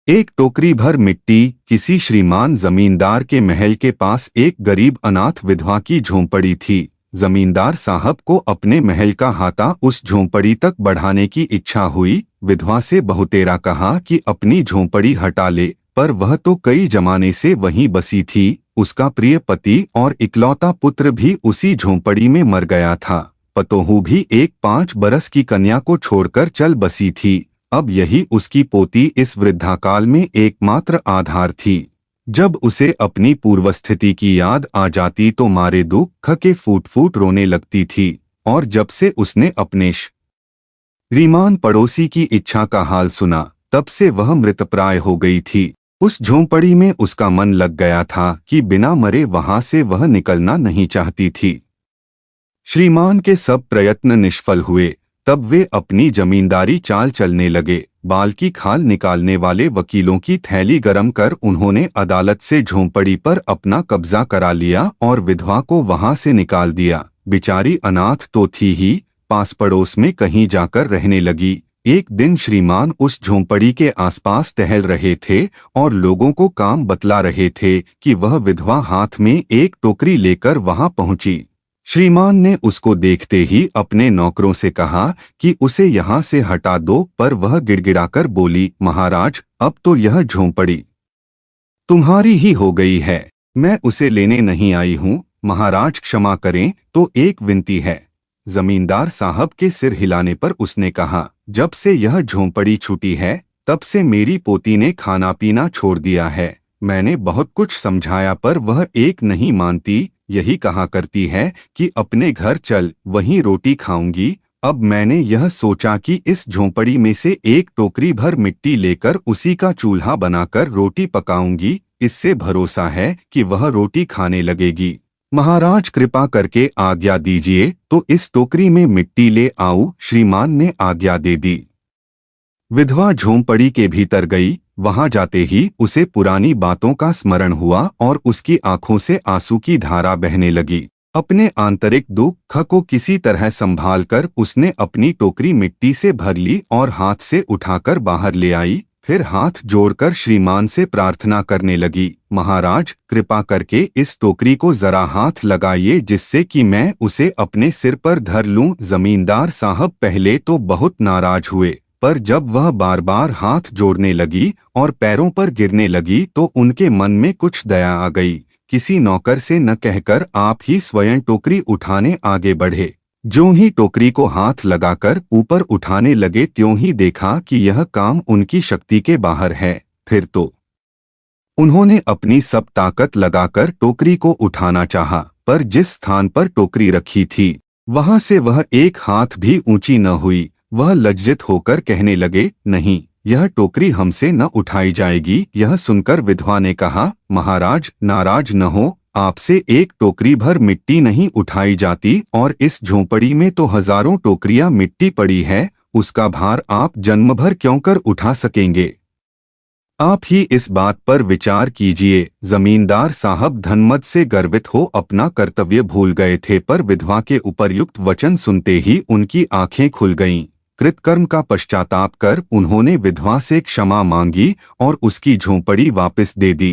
एक टोकरी भर मिट्टी। किसी श्रीमान जमींदार के महल के पास एक गरीब अनाथ विधवा की झोंपड़ी थी। जमींदार साहब को अपने महल का हाथा उस झोंपड़ी तक बढ़ाने की इच्छा हुई। विधवा से बहुतेरा कहा कि अपनी झोंपड़ी हटा ले, पर वह तो कई जमाने से वहीं बसी थी। उसका प्रिय पति और इकलौता पुत्र भी उसी झोंपड़ी में मर गया था। पतोहू भी एक 5 बरस की कन्या को छोड़कर चल बसी थी। अब यही उसकी पोती इस वृद्धाकाल में एकमात्र आधार थी। जब उसे अपनी पूर्वस्थिति की याद आ जाती तो मारे दुख के फूट फूट रोने लगती थी। और जब से उसने अपने श्रीमान पड़ोसी की इच्छा का हाल सुना, तब से वह मृतप्राय हो गई थी। उस झोंपड़ी में उसका मन लग गया था कि बिना मरे वहां से वह निकलना नहीं चाहती थी। श्रीमान के सब प्रयत्न निष्फल हुए। तब वे अपनी जमींदारी चाल चलने लगे। बाल की खाल निकालने वाले वकीलों की थैली गरम कर उन्होंने अदालत से झोंपड़ी पर अपना कब्जा करा लिया और विधवा को वहां से निकाल दिया। बेचारी अनाथ तो थी ही, पास पड़ोस में कहीं जाकर रहने लगी। एक दिन श्रीमान उस झोंपड़ी के आसपास टहल रहे थे और लोगों को काम बतला रहे थे कि वह विधवा हाथ में एक टोकरी लेकर वहां पहुंची। श्रीमान ने उसको देखते ही अपने नौकरों से कहा कि उसे यहाँ से हटा दो, पर वह गिड़गिड़ाकर बोली, महाराज, अब तो यह झोंपड़ी तुम्हारी ही हो गई है। मैं उसे लेने नहीं आई हूँ। महाराज क्षमा करें, तो एक विनती है। जमींदार साहब के सिर हिलाने पर उसने कहा, जब से यह झोंपड़ी छूटी है, तब से मेरी पोती ने खाना पीना छोड़ दिया है। मैंने बहुत कुछ समझाया पर वह एक नहीं मानती। यही कहा करती है कि अपने घर चल, वहीं रोटी खाऊंगी। अब मैंने यह सोचा कि इस झोंपड़ी में से एक टोकरी भर मिट्टी लेकर उसी का चूल्हा बनाकर रोटी पकाऊंगी। इससे भरोसा है कि वह रोटी खाने लगेगी। महाराज कृपा करके आज्ञा दीजिए तो इस टोकरी में मिट्टी ले आऊं। श्रीमान ने आज्ञा दे दी। विधवा झोंपड़ी के भीतर गई। वहां जाते ही उसे पुरानी बातों का स्मरण हुआ और उसकी आंखों से आंसू की धारा बहने लगी। अपने आंतरिक दुख को किसी तरह संभालकर उसने अपनी टोकरी मिट्टी से भर ली और हाथ से उठाकर बाहर ले आई। फिर हाथ जोड़कर श्रीमान से प्रार्थना करने लगी, महाराज कृपा करके इस टोकरी को जरा हाथ लगाइए, जिससे कि मैं उसे अपने सिर पर धर लूं। जमींदार साहब पहले तो बहुत नाराज हुए, पर जब वह बार बार हाथ जोड़ने लगी और पैरों पर गिरने लगी तो उनके मन में कुछ दया आ गई। किसी नौकर से न कहकर आप ही स्वयं टोकरी उठाने आगे बढ़े। ज्यों ही टोकरी को हाथ लगाकर ऊपर उठाने लगे, त्यों ही देखा कि यह काम उनकी शक्ति के बाहर है। फिर तो उन्होंने अपनी सब ताकत लगाकर टोकरी को उठाना चाहा, पर जिस स्थान पर टोकरी रखी थी वहां से वह एक हाथ भी ऊंची न हुई। वह लज्जित होकर कहने लगे, नहीं, यह टोकरी हमसे न उठाई जाएगी। यह सुनकर विधवा ने कहा, महाराज नाराज न हो, आपसे एक टोकरी भर मिट्टी नहीं उठाई जाती और इस झोंपड़ी में तो हजारों टोकरियां मिट्टी पड़ी है। उसका भार आप जन्म भर क्यों कर उठा सकेंगे? आप ही इस बात पर विचार कीजिए। जमींदार साहब धनमद से गर्वित हो अपना कर्तव्य भूल गए थे, पर विधवा के उपर्युक्त वचन सुनते ही उनकी आंखें खुल गईं। कृतकर्म का पश्चाताप कर उन्होंने विधवा से क्षमा मांगी और उसकी झोंपड़ी वापस दे दी।